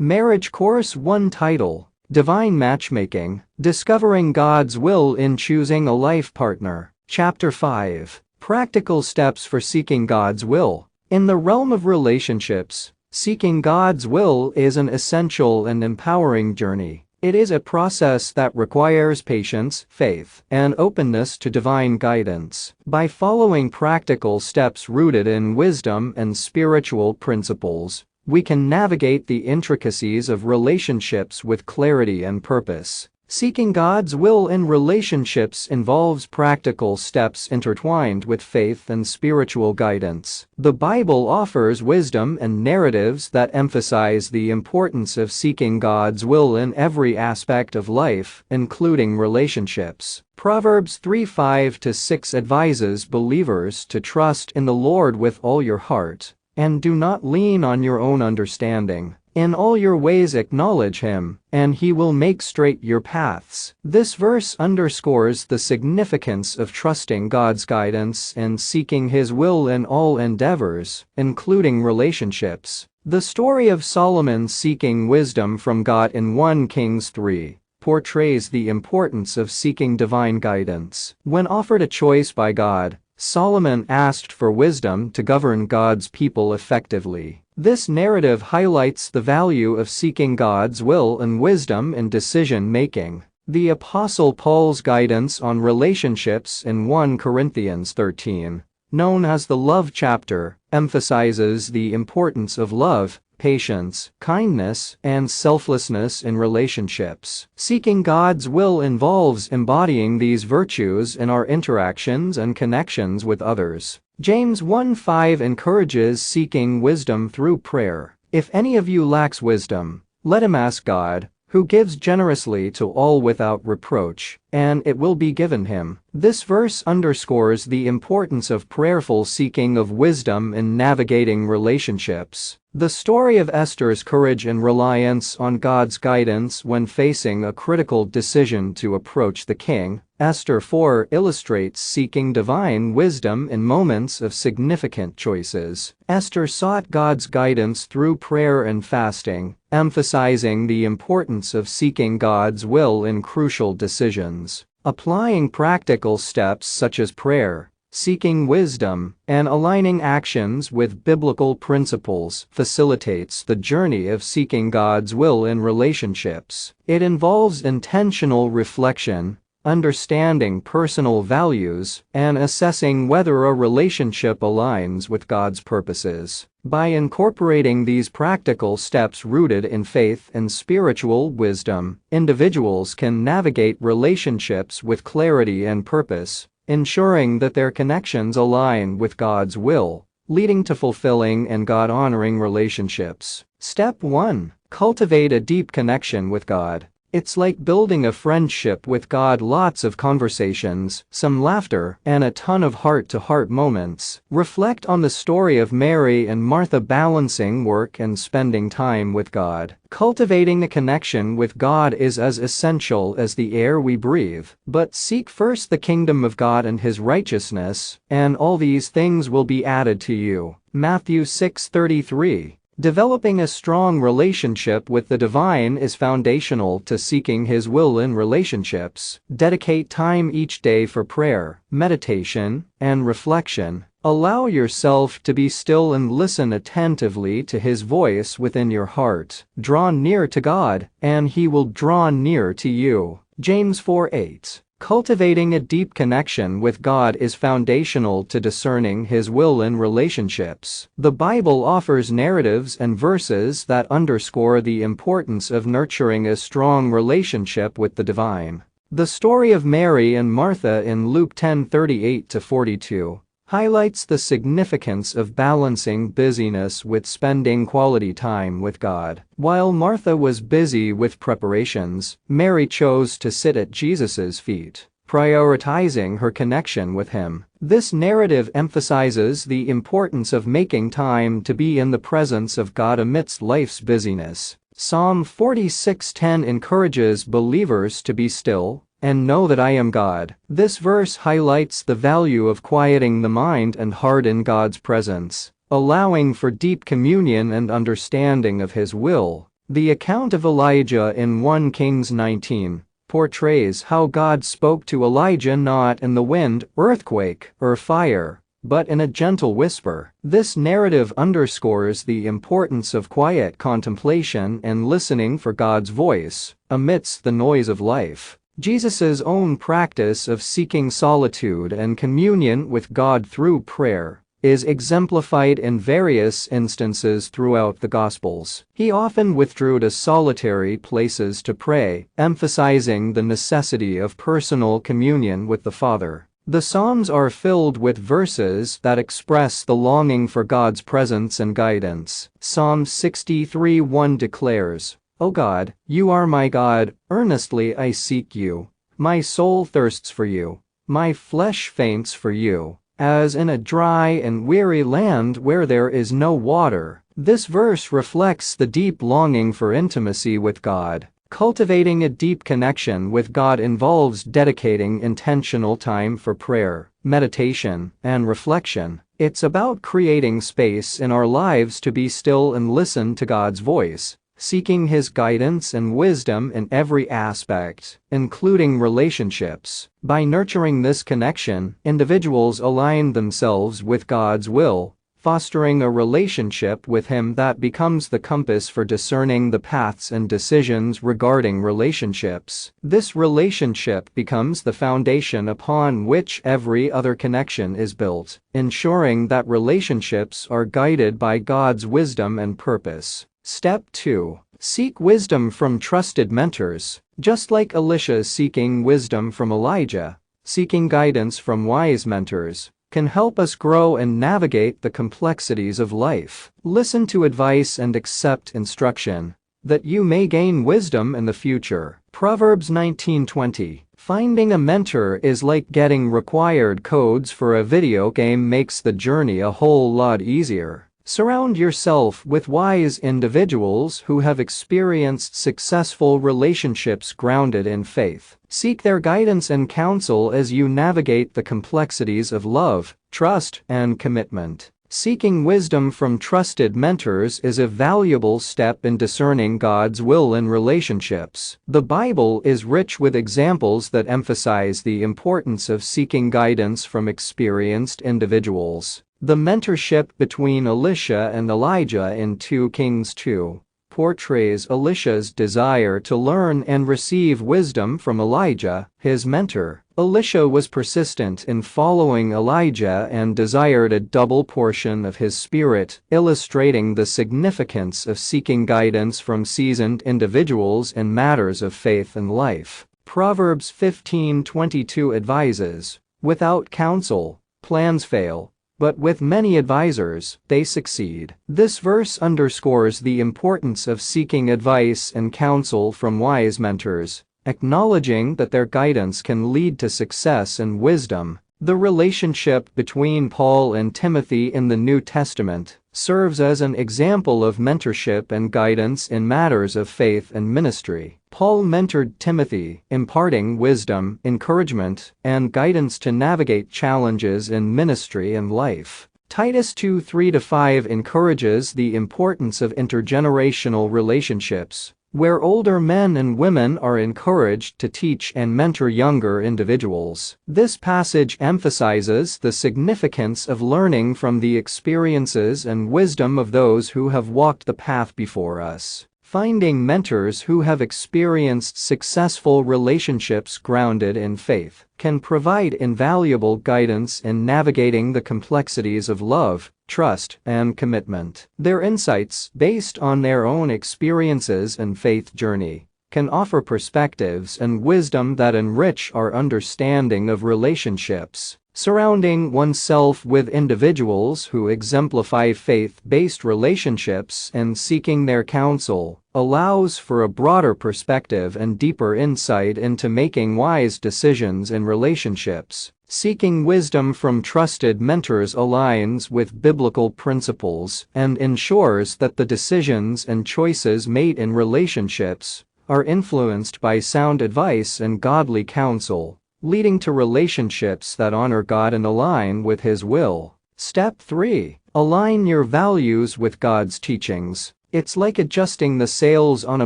Marriage Course 1 title, Divine Matchmaking, Discovering God's Will in Choosing a Life Partner. Chapter 5, Practical Steps for Seeking God's Will. In the realm of relationships, seeking God's will is an essential and empowering journey. It is a process that requires patience, faith, and openness to divine guidance. By following practical steps rooted in wisdom and spiritual principles, we can navigate the intricacies of relationships with clarity and purpose. Seeking God's will in relationships involves practical steps intertwined with faith and spiritual guidance. The Bible offers wisdom and narratives that emphasize the importance of seeking God's will in every aspect of life, including relationships. Proverbs 3:5-6 advises believers to trust in the Lord with all your heart, and do not lean on your own understanding. In all your ways acknowledge Him, and He will make straight your paths. This verse underscores the significance of trusting God's guidance and seeking His will in all endeavors, including relationships. The story of Solomon seeking wisdom from God in 1 Kings 3 portrays the importance of seeking divine guidance. When offered a choice by God, Solomon asked for wisdom to govern God's people effectively. This narrative highlights the value of seeking God's will and wisdom in decision-making. The Apostle Paul's guidance on relationships in 1 Corinthians 13, known as the Love chapter, emphasizes the importance of love, patience, kindness, and selflessness in relationships. Seeking God's will involves embodying these virtues in our interactions and connections with others. James 1:5 encourages seeking wisdom through prayer. If any of you lacks wisdom, let him ask God, who gives generously to all without reproach, and it will be given him. This verse underscores the importance of prayerful seeking of wisdom in navigating relationships. The story of Esther's courage and reliance on God's guidance when facing a critical decision to approach the king, Esther 4, illustrates seeking divine wisdom in moments of significant choices. Esther sought God's guidance through prayer and fasting, emphasizing the importance of seeking God's will in crucial decisions. Applying practical steps such as prayer, seeking wisdom, and aligning actions with biblical principles facilitates the journey of seeking God's will in relationships. It involves intentional reflection, understanding personal values, and assessing whether a relationship aligns with God's purposes. By incorporating these practical steps rooted in faith and spiritual wisdom, individuals can navigate relationships with clarity and purpose, ensuring that their connections align with God's will, leading to fulfilling and God-honoring relationships. Step 1. Cultivate a deep connection with God. It's like building a friendship with God. Lots of conversations, some laughter, and a ton of heart-to-heart moments. Reflect on the story of Mary and Martha balancing work and spending time with God. Cultivating a connection with God is as essential as the air we breathe. But seek first the kingdom of God and His righteousness, and all these things will be added to you. Matthew 6:33. Developing a strong relationship with the divine is foundational to seeking His will in relationships. Dedicate time each day for prayer, meditation, and reflection. Allow yourself to be still and listen attentively to His voice within your heart. Draw near to God, and He will draw near to you. James 4:8. Cultivating a deep connection with God is foundational to discerning His will in relationships. The Bible offers narratives and verses that underscore the importance of nurturing a strong relationship with the divine. The story of Mary and Martha in Luke 10:38-42 highlights the significance of balancing busyness with spending quality time with God. While Martha was busy with preparations, Mary chose to sit at Jesus' feet, prioritizing her connection with Him. This narrative emphasizes the importance of making time to be in the presence of God amidst life's busyness. Psalm 46:10 encourages believers to be still and know that I am God. This verse highlights the value of quieting the mind and heart in God's presence, allowing for deep communion and understanding of His will. The account of Elijah in 1 Kings 19 portrays how God spoke to Elijah not in the wind, earthquake, or fire, but in a gentle whisper. This narrative underscores the importance of quiet contemplation and listening for God's voice amidst the noise of life. Jesus' own practice of seeking solitude and communion with God through prayer is exemplified in various instances throughout the Gospels. He often withdrew to solitary places to pray, emphasizing the necessity of personal communion with the Father. The Psalms are filled with verses that express the longing for God's presence and guidance. Psalm 63:1 declares, "O God, you are my God, earnestly I seek you. My soul thirsts for you, my flesh faints for you, as in a dry and weary land where there is no water." This verse reflects the deep longing for intimacy with God. Cultivating a deep connection with God involves dedicating intentional time for prayer, meditation, and reflection. It's about creating space in our lives to be still and listen to God's voice, seeking His guidance and wisdom in every aspect, including relationships. By nurturing this connection, individuals align themselves with God's will, fostering a relationship with Him that becomes the compass for discerning the paths and decisions regarding relationships. This relationship becomes the foundation upon which every other connection is built, ensuring that relationships are guided by God's wisdom and purpose. Step 2. Seek wisdom from trusted mentors. Just like Elisha seeking wisdom from Elijah, seeking guidance from wise mentors can help us grow and navigate the complexities of life. Listen to advice and accept instruction, that you may gain wisdom in the future. Proverbs 19:20. Finding a mentor is like getting required codes for a video game, makes the journey a whole lot easier. Surround yourself with wise individuals who have experienced successful relationships grounded in faith. Seek their guidance and counsel as you navigate the complexities of love, trust, and commitment. Seeking wisdom from trusted mentors is a valuable step in discerning God's will in relationships. The Bible is rich with examples that emphasize the importance of seeking guidance from experienced individuals. The mentorship between Elisha and Elijah in 2 Kings 2 portrays Elisha's desire to learn and receive wisdom from Elijah, his mentor. Elisha was persistent in following Elijah and desired a double portion of his spirit, illustrating the significance of seeking guidance from seasoned individuals in matters of faith and life. Proverbs 15:22 advises, "Without counsel, plans fail, but with many advisors, they succeed." This verse underscores the importance of seeking advice and counsel from wise mentors, acknowledging that their guidance can lead to success and wisdom. The relationship between Paul and Timothy in the New Testament serves as an example of mentorship and guidance in matters of faith and ministry. Paul mentored Timothy, imparting wisdom, encouragement, and guidance to navigate challenges in ministry and life. Titus 2:3-5 encourages the importance of intergenerational relationships, where older men and women are encouraged to teach and mentor younger individuals. This passage emphasizes the significance of learning from the experiences and wisdom of those who have walked the path before us. Finding mentors who have experienced successful relationships grounded in faith can provide invaluable guidance in navigating the complexities of love, trust, and commitment. Their insights, based on their own experiences and faith journey, can offer perspectives and wisdom that enrich our understanding of relationships. Surrounding oneself with individuals who exemplify faith-based relationships and seeking their counsel allows for a broader perspective and deeper insight into making wise decisions in relationships. Seeking wisdom from trusted mentors aligns with biblical principles and ensures that the decisions and choices made in relationships are influenced by sound advice and godly counsel, leading to relationships that honor God and align with His will. Step 3. Align your values with God's teachings. It's like adjusting the sails on a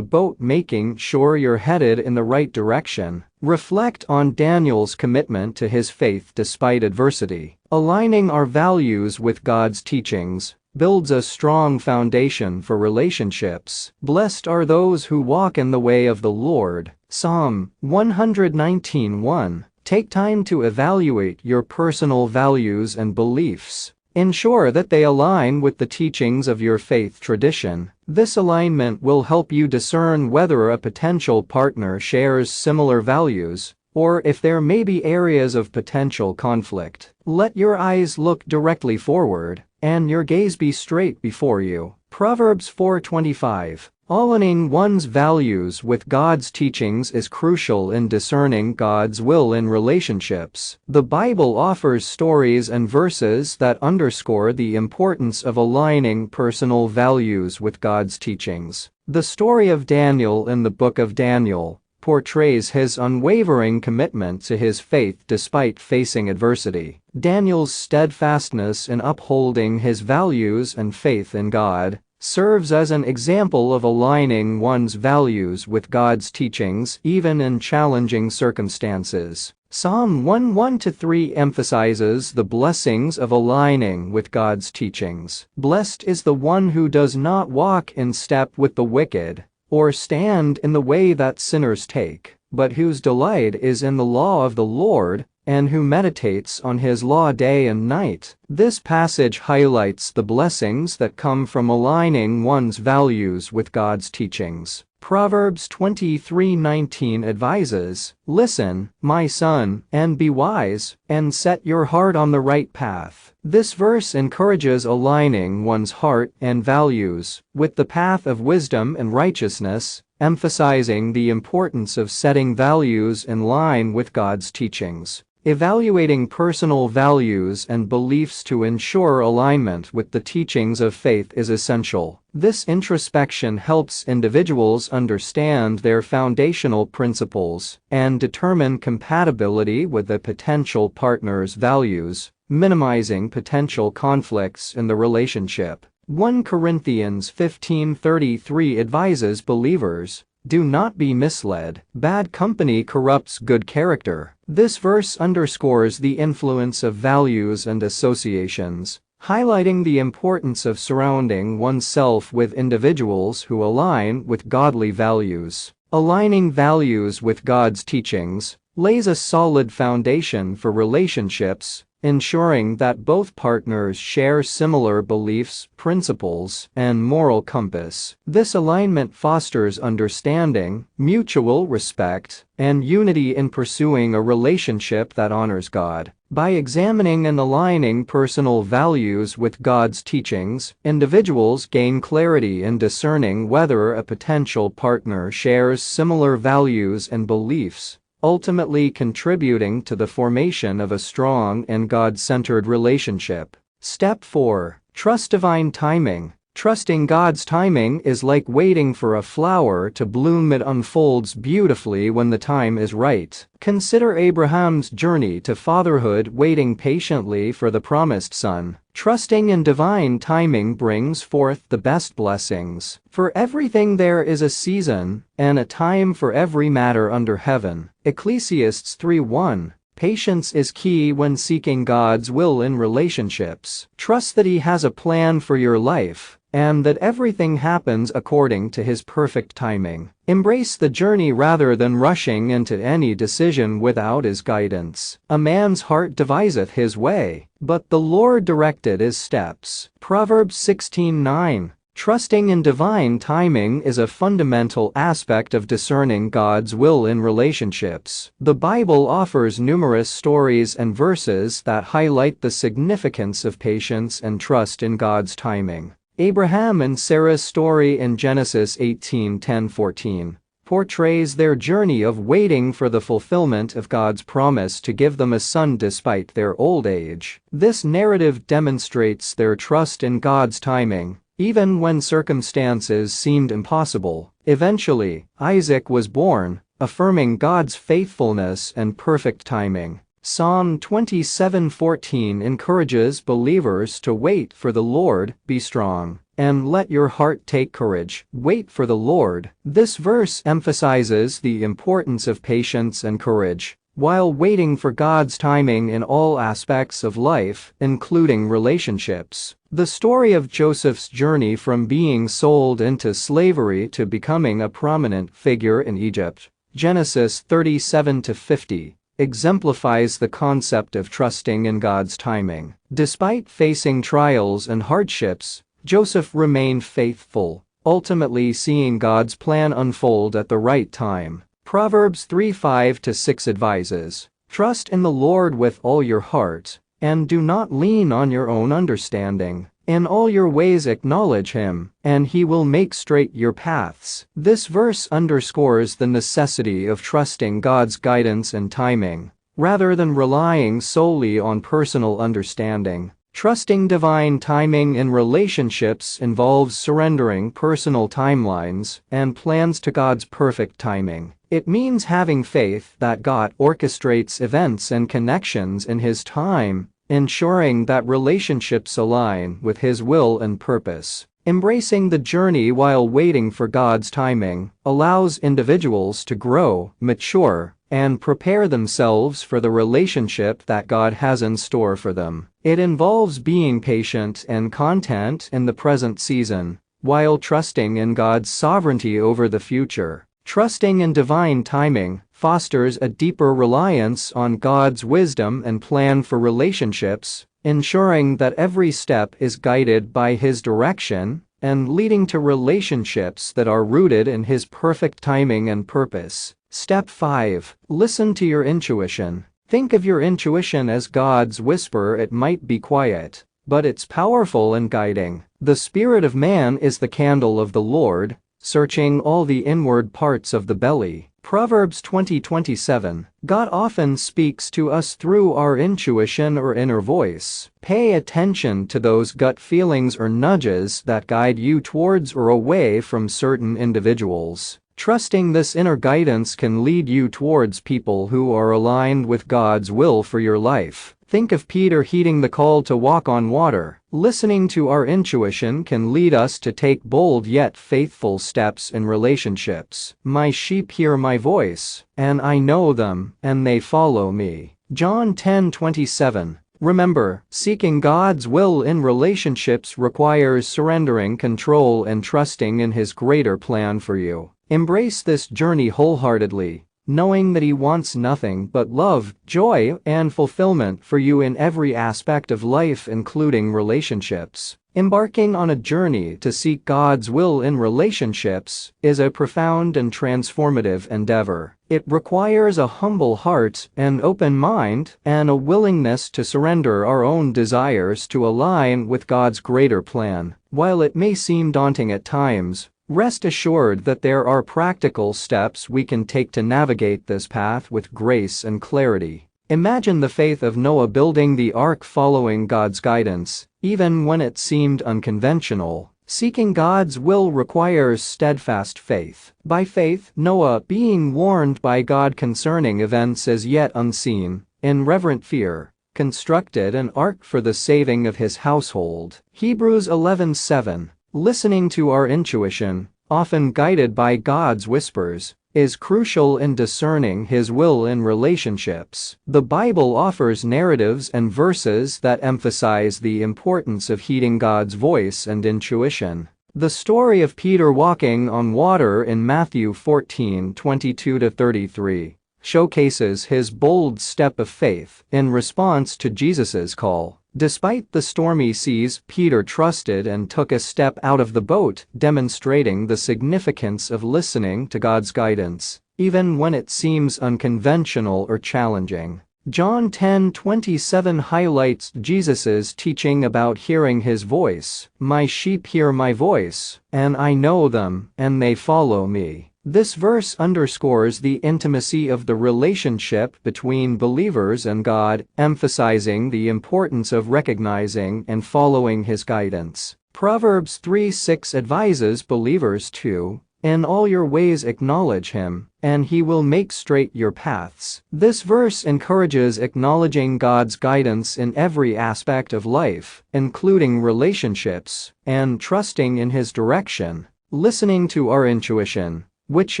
boat, making sure you're headed in the right direction. Reflect on Daniel's commitment to his faith despite adversity. Aligning our values with God's teachings builds a strong foundation for relationships. Blessed are those who walk in the way of the Lord. Psalm 119:1. Take time to evaluate your personal values and beliefs. Ensure that they align with the teachings of your faith tradition. This alignment will help you discern whether a potential partner shares similar values, or if there may be areas of potential conflict. Let your eyes look directly forward, and your gaze be straight before you. Proverbs 4:25. Aligning one's values with God's teachings is crucial in discerning God's will in relationships. The Bible offers stories and verses that underscore the importance of aligning personal values with God's teachings. The story of Daniel in the book of Daniel portrays his unwavering commitment to his faith despite facing adversity. Daniel's steadfastness in upholding his values and faith in God serves as an example of aligning one's values with God's teachings even in challenging circumstances. Psalm 1:1-3 emphasizes the blessings of aligning with God's teachings. Blessed is the one who does not walk in step with the wicked, or stand in the way that sinners take, but whose delight is in the law of the Lord, and who meditates on his law day and night. This passage highlights the blessings that come from aligning one's values with God's teachings. Proverbs 23:19 advises, "Listen, my son, and be wise, and set your heart on the right path." This verse encourages aligning one's heart and values with the path of wisdom and righteousness, emphasizing the importance of setting values in line with God's teachings. Evaluating personal values and beliefs to ensure alignment with the teachings of faith is essential. This introspection helps individuals understand their foundational principles and determine compatibility with a potential partner's values, minimizing potential conflicts in the relationship. 1 Corinthians 15:33 advises believers, "Do not be misled. Bad company corrupts good character." This verse underscores the influence of values and associations, highlighting the importance of surrounding oneself with individuals who align with godly values. Aligning values with God's teachings lays a solid foundation for relationships, ensuring that both partners share similar beliefs, principles, and moral compass. This alignment fosters understanding, mutual respect, and unity in pursuing a relationship that honors God. By examining and aligning personal values with God's teachings, individuals gain clarity in discerning whether a potential partner shares similar values and beliefs, ultimately contributing to the formation of a strong and God-centered relationship. Step 4. Trust divine timing. Trusting God's timing is like waiting for a flower to bloom. It unfolds beautifully when the time is right. Consider Abraham's journey to fatherhood, waiting patiently for the promised son. Trusting in divine timing brings forth the best blessings. For everything there is a season, and a time for every matter under heaven. Ecclesiastes 3:1. Patience is key when seeking God's will in relationships. Trust that He has a plan for your life, and that everything happens according to His perfect timing. Embrace the journey rather than rushing into any decision without His guidance. A man's heart deviseth his way, but the Lord directed his steps. Proverbs 16:9. Trusting in divine timing is a fundamental aspect of discerning God's will in relationships. The Bible offers numerous stories and verses that highlight the significance of patience and trust in God's timing. Abraham and Sarah's story in Genesis 18:10-14 portrays their journey of waiting for the fulfillment of God's promise to give them a son despite their old age. This narrative demonstrates their trust in God's timing, even when circumstances seemed impossible. Eventually, Isaac was born, affirming God's faithfulness and perfect timing. Psalm 27:14 encourages believers to wait for the Lord, be strong, and let your heart take courage. Wait for the Lord. This verse emphasizes the importance of patience and courage while waiting for God's timing in all aspects of life, including relationships. The story of Joseph's journey from being sold into slavery to becoming a prominent figure in Egypt, Genesis 37-50, exemplifies the concept of trusting in God's timing. Despite facing trials and hardships, Joseph remained faithful, ultimately seeing God's plan unfold at the right time. Proverbs 3:5-6 advises, "Trust in the Lord with all your heart, and do not lean on your own understanding. In all your ways acknowledge Him, and He will make straight your paths." This verse underscores the necessity of trusting God's guidance and timing, rather than relying solely on personal understanding. Trusting divine timing in relationships involves surrendering personal timelines and plans to God's perfect timing. It means having faith that God orchestrates events and connections in His time, ensuring that relationships align with His will and purpose. Embracing the journey while waiting for God's timing allows individuals to grow, mature, and prepare themselves for the relationship that God has in store for them. It involves being patient and content in the present season, while trusting in God's sovereignty over the future. Trusting in divine timing fosters a deeper reliance on God's wisdom and plan for relationships, ensuring that every step is guided by His direction and leading to relationships that are rooted in His perfect timing and purpose. Step 5. Listen to your intuition. Think of your intuition as God's whisper. It might be quiet, but it's powerful and guiding. The spirit of man is the candle of the Lord, searching all the inward parts of the belly. Proverbs 20:27. God often speaks to us through our intuition or inner voice. Pay attention to those gut feelings or nudges that guide you towards or away from certain individuals. Trusting this inner guidance can lead you towards people who are aligned with God's will for your life. Think of Peter heeding the call to walk on water. Listening to our intuition can lead us to take bold yet faithful steps in relationships. My sheep hear my voice, and I know them, and they follow me. John 10:27. Remember, seeking God's will in relationships requires surrendering control and trusting in His greater plan for you. Embrace this journey wholeheartedly, knowing that He wants nothing but love, joy, and fulfillment for you in every aspect of life, including relationships. Embarking on a journey to seek God's will in relationships is a profound and transformative endeavor. It requires a humble heart, an open mind, and a willingness to surrender our own desires to align with God's greater plan. While it may seem daunting at times, rest assured that there are practical steps we can take to navigate this path with grace and clarity. Imagine the faith of Noah building the ark, following God's guidance, even when it seemed unconventional. Seeking God's will requires steadfast faith. By faith, Noah, being warned by God concerning events as yet unseen, in reverent fear, constructed an ark for the saving of his household. Hebrews 11:7. Listening to our intuition, often guided by God's whispers, is crucial in discerning His will in relationships. The Bible offers narratives and verses that emphasize the importance of heeding God's voice and intuition. The story of Peter walking on water in Matthew 14:22-33 showcases his bold step of faith in response to Jesus' call. Despite the stormy seas, Peter trusted and took a step out of the boat, demonstrating the significance of listening to God's guidance, even when it seems unconventional or challenging. John 10:27 highlights Jesus' teaching about hearing His voice. My sheep hear my voice, and I know them, and they follow me. This verse underscores the intimacy of the relationship between believers and God, emphasizing the importance of recognizing and following His guidance. Proverbs 3:6 advises believers to In all your ways acknowledge him, and he will make straight your paths. This verse encourages acknowledging God's guidance in every aspect of life, including relationships, and trusting in his direction. Listening to our intuition, which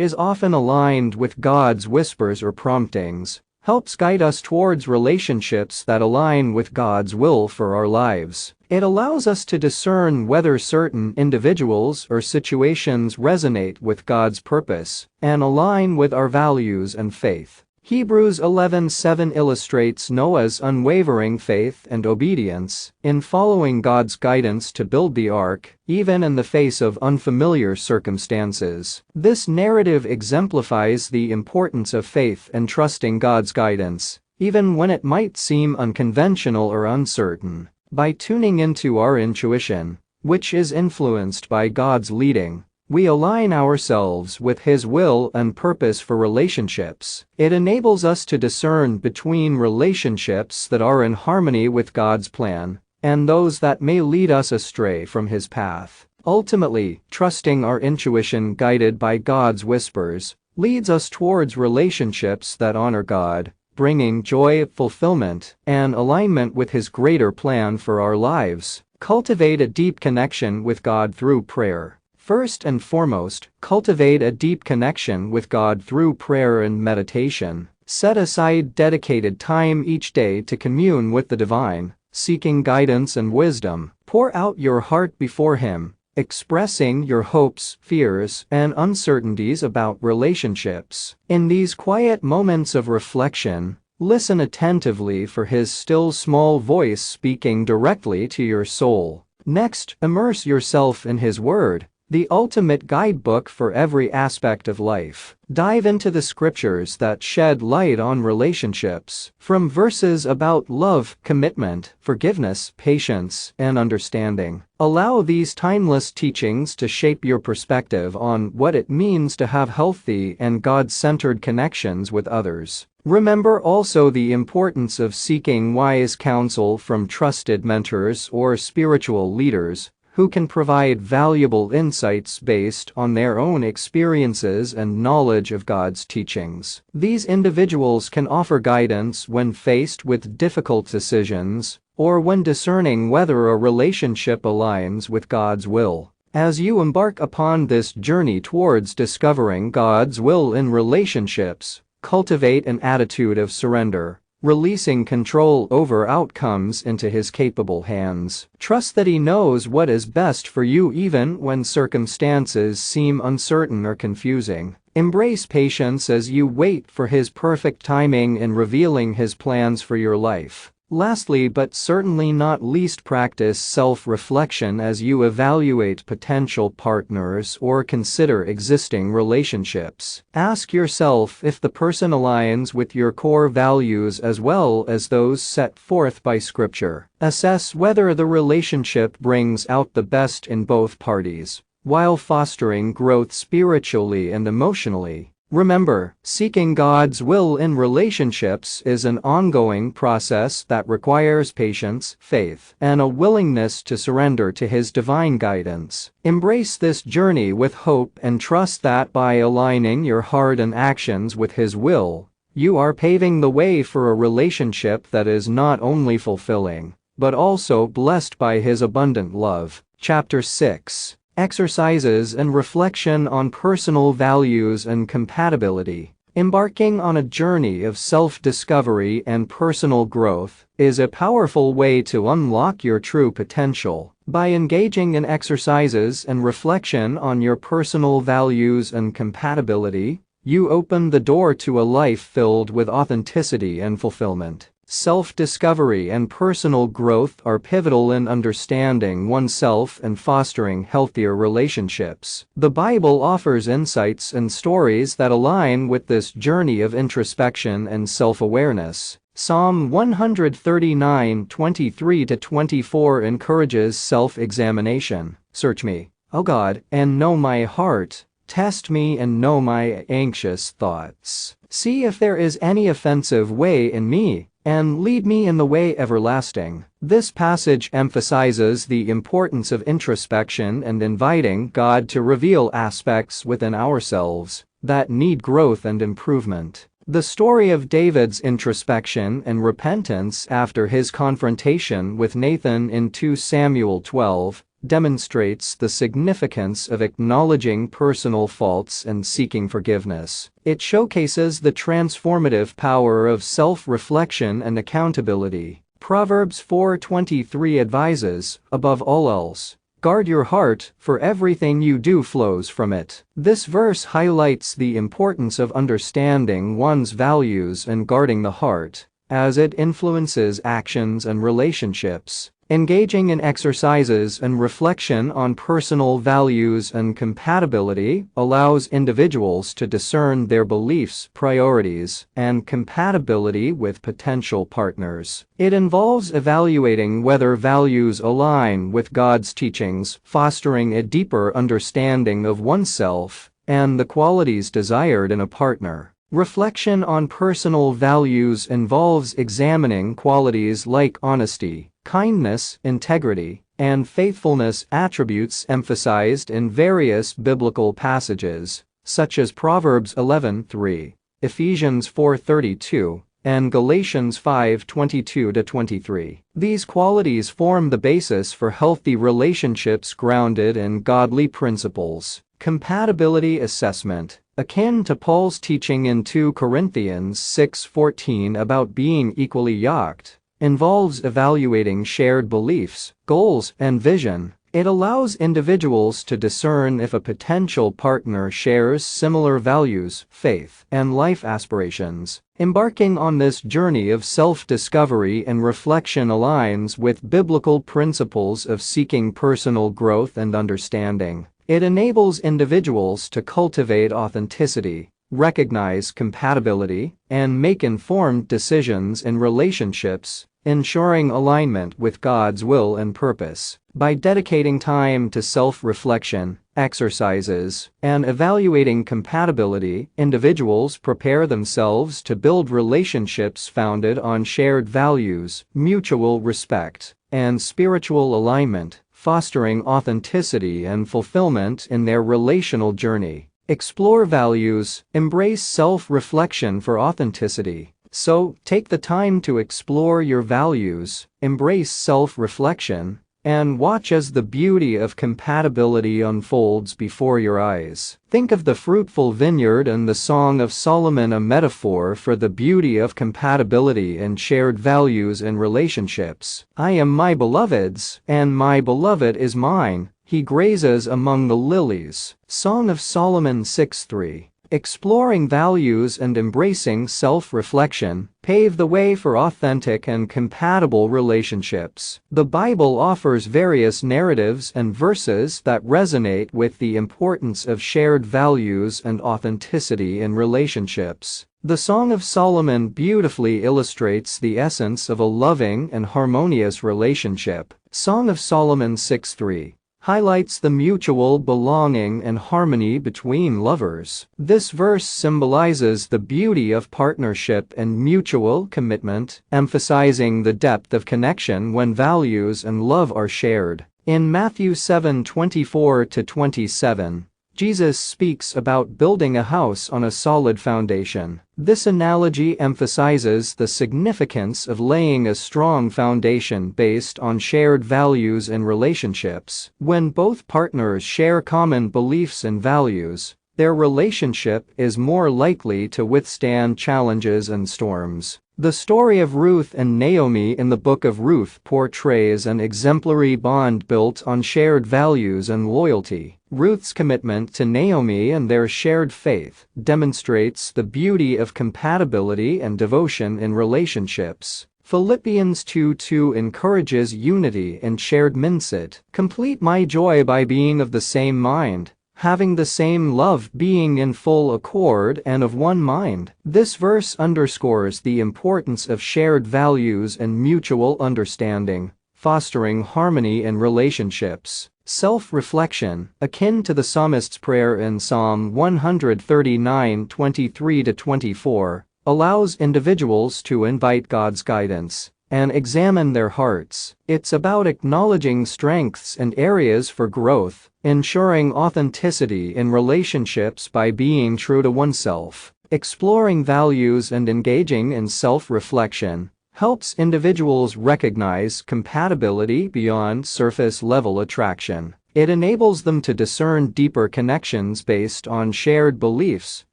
is often aligned with God's whispers or promptings, helps guide us towards relationships that align with God's will for our lives. It allows us to discern whether certain individuals or situations resonate with God's purpose and align with our values and faith. Hebrews 11:7 illustrates Noah's unwavering faith and obedience in following God's guidance to build the ark, even in the face of unfamiliar circumstances. This narrative exemplifies the importance of faith and trusting God's guidance, even when it might seem unconventional or uncertain. By tuning into our intuition, which is influenced by God's leading, we align ourselves with his will and purpose for relationships. It enables us to discern between relationships that are in harmony with God's plan and those that may lead us astray from his path. Ultimately, trusting our intuition guided by God's whispers leads us towards relationships that honor God, bringing joy, fulfillment, and alignment with his greater plan for our lives. Cultivate a deep connection with God through prayer. First and foremost, cultivate a deep connection with God through prayer and meditation. Set aside dedicated time each day to commune with the divine, seeking guidance and wisdom. Pour out your heart before him, expressing your hopes, fears, and uncertainties about relationships. In these quiet moments of reflection, listen attentively for his still small voice speaking directly to your soul. Next, immerse yourself in his word, the ultimate guidebook for every aspect of life. Dive into the scriptures that shed light on relationships, from verses about love, commitment, forgiveness, patience, and understanding. Allow these timeless teachings to shape your perspective on what it means to have healthy and God-centered connections with others. Remember also the importance of seeking wise counsel from trusted mentors or spiritual leaders who can provide valuable insights based on their own experiences and knowledge of God's teachings. These individuals can offer guidance when faced with difficult decisions or when discerning whether a relationship aligns with God's will. As you embark upon this journey towards discovering God's will in relationships, cultivate an attitude of surrender, releasing control over outcomes into his capable hands. Trust that he knows what is best for you even when circumstances seem uncertain or confusing. Embrace patience as you wait for his perfect timing in revealing his plans for your life. Lastly, but certainly not least, practice self-reflection as you evaluate potential partners or consider existing relationships. Ask yourself if the person aligns with your core values as well as those set forth by Scripture. Assess whether the relationship brings out the best in both parties, while fostering growth spiritually and emotionally. Remember, seeking God's will in relationships is an ongoing process that requires patience, faith, and a willingness to surrender to his divine guidance. Embrace this journey with hope and trust that by aligning your heart and actions with his will, you are paving the way for a relationship that is not only fulfilling, but also blessed by his abundant love. Chapter 6. Exercises and reflection on personal values and compatibility. Embarking on a journey of self-discovery and personal growth is a powerful way to unlock your true potential. By engaging in exercises and reflection on your personal values and compatibility, you open the door to a life filled with authenticity and fulfillment. Self-discovery and personal growth are pivotal in understanding oneself and fostering healthier relationships. The Bible offers insights and stories that align with this journey of introspection and self-awareness. Psalm 139:23-24 encourages self-examination. Search me, O God, and know my heart. Test me and know my anxious thoughts. See if there is any offensive way in me, and lead me in the way everlasting. This passage emphasizes the importance of introspection and inviting God to reveal aspects within ourselves that need growth and improvement. The story of David's introspection and repentance after his confrontation with Nathan in 2 Samuel 12 demonstrates the significance of acknowledging personal faults and seeking forgiveness. It showcases the transformative power of self-reflection and accountability. Proverbs 4:23 advises, above all else, guard your heart, for everything you do flows from it. This verse highlights the importance of understanding one's values and guarding the heart, as it influences actions and relationships. Engaging in exercises and reflection on personal values and compatibility allows individuals to discern their beliefs, priorities, and compatibility with potential partners. It involves evaluating whether values align with God's teachings, fostering a deeper understanding of oneself and the qualities desired in a partner. Reflection on personal values involves examining qualities like honesty, kindness, integrity, and faithfulness, attributes emphasized in various biblical passages, such as Proverbs 11:3, Ephesians 4:32, and Galatians 5:22-23. These qualities form the basis for healthy relationships grounded in godly principles. Compatibility assessment, akin to Paul's teaching in 2 Corinthians 6:14 about being equally yoked, involves evaluating shared beliefs, goals, and vision. It allows individuals to discern if a potential partner shares similar values, faith, and life aspirations. Embarking on this journey of self-discovery and reflection aligns with biblical principles of seeking personal growth and understanding. It enables individuals to cultivate authenticity, recognize compatibility, and make informed decisions in relationships, ensuring alignment with God's will and purpose. By dedicating time to self-reflection, exercises, and evaluating compatibility, individuals prepare themselves to build relationships founded on shared values, mutual respect, and spiritual alignment, fostering authenticity and fulfillment in their relational journey. Explore values, embrace self-reflection for authenticity. So, take the time to explore your values, embrace self-reflection, and watch as the beauty of compatibility unfolds before your eyes. Think of the fruitful vineyard and the Song of Solomon, a metaphor for the beauty of compatibility and shared values in relationships. I am my beloved's, and my beloved is mine. He grazes among the lilies. Song of Solomon 6:3. Exploring values and embracing self-reflection pave the way for authentic and compatible relationships. The Bible offers various narratives and verses that resonate with the importance of shared values and authenticity in relationships. The Song of Solomon beautifully illustrates the essence of a loving and harmonious relationship. Song of Solomon 6:3 highlights the mutual belonging and harmony between lovers. This verse symbolizes the beauty of partnership and mutual commitment, emphasizing the depth of connection when values and love are shared. In Matthew 7:24-27, Jesus speaks about building a house on a solid foundation. This analogy emphasizes the significance of laying a strong foundation based on shared values in relationships. When both partners share common beliefs and values, their relationship is more likely to withstand challenges and storms. The story of Ruth and Naomi in the Book of Ruth portrays an exemplary bond built on shared values and loyalty. Ruth's commitment to Naomi and their shared faith demonstrates the beauty of compatibility and devotion in relationships. Philippians 2:2 encourages unity and shared mindset. Complete my joy by being of the same mind, having the same love, being in full accord and of one mind. This verse underscores the importance of shared values and mutual understanding, fostering harmony in relationships. Self-reflection, akin to the psalmist's prayer in Psalm 139:23-24, allows individuals to invite God's guidance and examine their hearts. It's about acknowledging strengths and areas for growth, ensuring authenticity in relationships by being true to oneself. Exploring values and engaging in self-reflection helps individuals recognize compatibility beyond surface-level attraction. It enables them to discern deeper connections based on shared beliefs,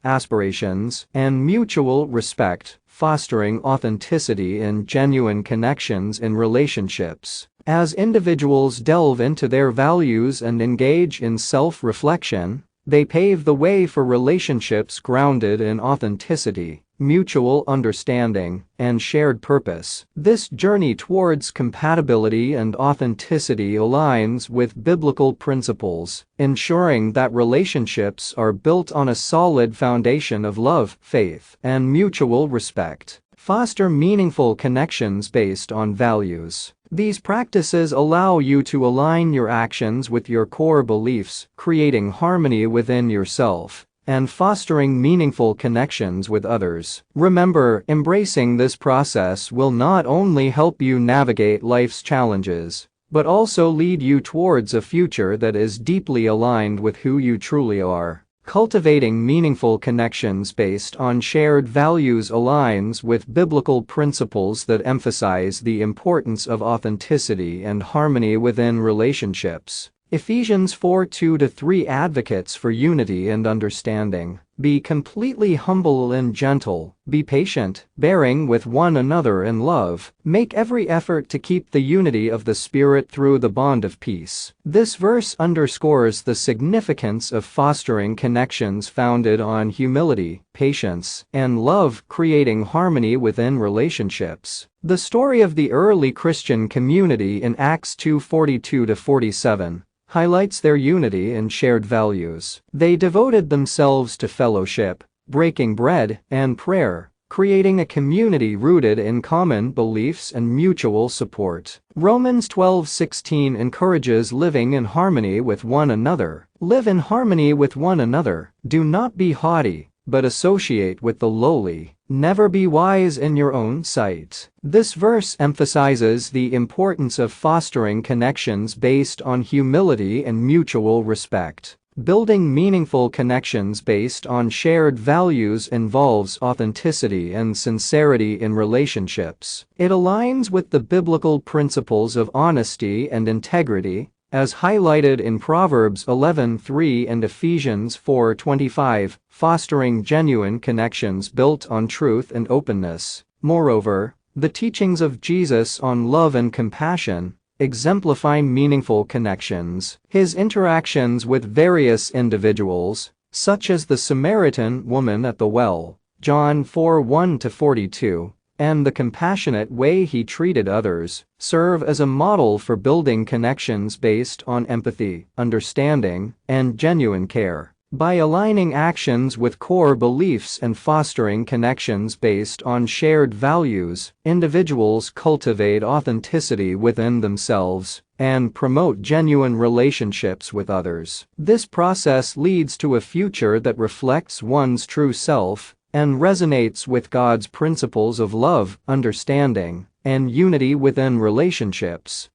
aspirations, and mutual respect, fostering authenticity and genuine connections in relationships. As individuals delve into their values and engage in self-reflection, they pave the way for relationships grounded in authenticity, mutual understanding, and shared purpose. This journey towards compatibility and authenticity aligns with biblical principles, ensuring that relationships are built on a solid foundation of love, faith, and mutual respect. Foster meaningful connections based on values. These practices allow you to align your actions with your core beliefs, creating harmony within yourself and fostering meaningful connections with others. Remember, embracing this process will not only help you navigate life's challenges, but also lead you towards a future that is deeply aligned with who you truly are. Cultivating meaningful connections based on shared values aligns with biblical principles that emphasize the importance of authenticity and harmony within relationships. Ephesians 4:2-3 advocates for unity and understanding. Be completely humble and gentle, be patient, bearing with one another in love. Make every effort to keep the unity of the Spirit through the bond of peace. This verse underscores the significance of fostering connections founded on humility, patience, and love, creating harmony within relationships. The story of the early Christian community in Acts 2:42-47 highlights their unity and shared values. They devoted themselves to fellowship, breaking bread, and prayer, creating a community rooted in common beliefs and mutual support. Romans 12:16 encourages living in harmony with one another. Live in harmony with one another. Do not be haughty, but associate with the lowly. Never be wise in your own sight. This verse emphasizes the importance of fostering connections based on humility and mutual respect. Building meaningful connections based on shared values involves authenticity and sincerity in relationships. It aligns with the biblical principles of honesty and integrity, as highlighted in Proverbs 11:3 and Ephesians 4:25, fostering genuine connections built on truth and openness. Moreover, the teachings of Jesus on love and compassion exemplify meaningful connections. His interactions with various individuals, such as the Samaritan woman at the well, John 4:1-42, and the compassionate way he treated others, serve as a model for building connections based on empathy, understanding, and genuine care. By aligning actions with core beliefs and fostering connections based on shared values, individuals cultivate authenticity within themselves and promote genuine relationships with others. This process leads to a future that reflects one's true self and resonates with God's principles of love, understanding, and unity within relationships.